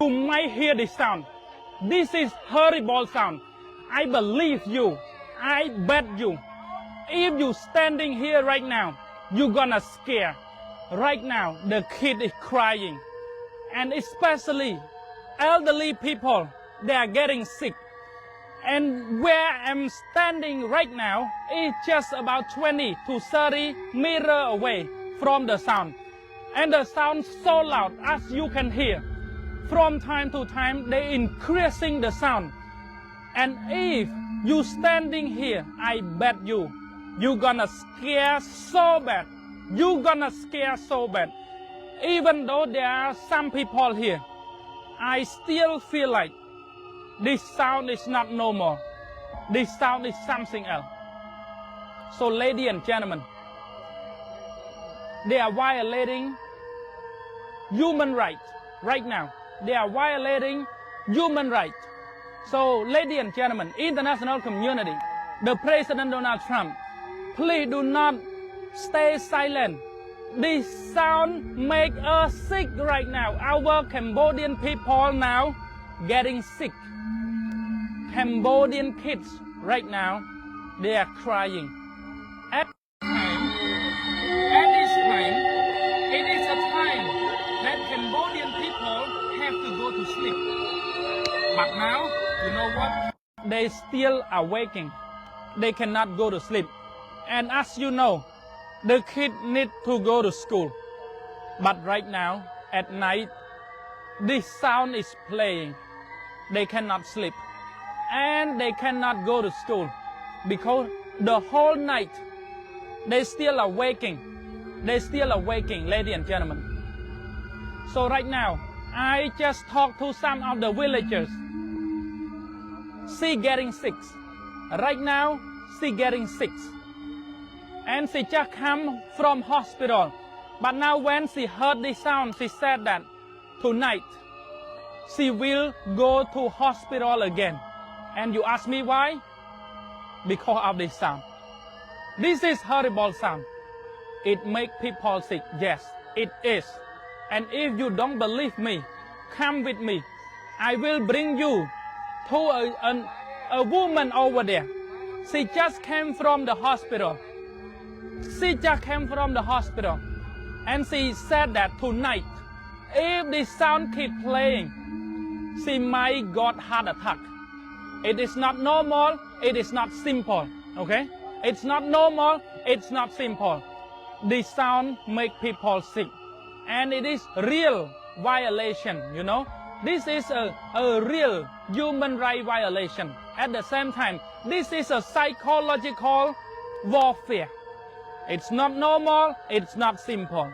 You might hear the sound. This is horrible sound. I believe you. I bet you. If you standing here right now, you're gonna scare. Right now, the kid is crying. And especially elderly people, they are getting sick. And where I'm standing right now is just about 20 to 30 meters away from the sound. And the sound so loud as you can hear. From time to time, they increasing the sound. And if you standing here, I bet you're gonna scare so bad. You're gonna scare so bad. Even though there are some people here, I still feel like this sound is not normal. This sound is something else. So ladies and gentlemen, they are violating human rights right now. They are violating human rights. So ladies and gentlemen, international community, the President Donald Trump, please do not stay silent. This sound make us sick right now. Our Cambodian people now getting sick. Cambodian kids right now, they are crying. At this time, it is a time that Cambodian people have to go to sleep. But now, you know what? They still are waking. They cannot go to sleep. And as you know, the kid need to go to school. But right now, at night, this sound is playing. They cannot sleep. And they cannot go to school. Because the whole night, they still are waking. They still are waking, ladies and gentlemen. So right now, I just talked to some of the villagers. She getting sick. Right now, she getting sick. And she just come from hospital. But now when she heard the sound, she said that tonight, she will go to hospital again. And you ask me why? Because of this sound. This is horrible sound. It makes people sick. Yes, it is. And if you don't believe me, come with me. I will bring you to a woman over there. She just came from the hospital. She just came from the hospital. And she said that tonight, if the sound keep playing, she might got heart attack. It is not normal. It is not simple. Okay? It's not normal. It's not simple. The sound make people sick. And it is real violation, you know. This is a real human right violation. At the same time, this is a psychological warfare. It's not normal. It's not simple.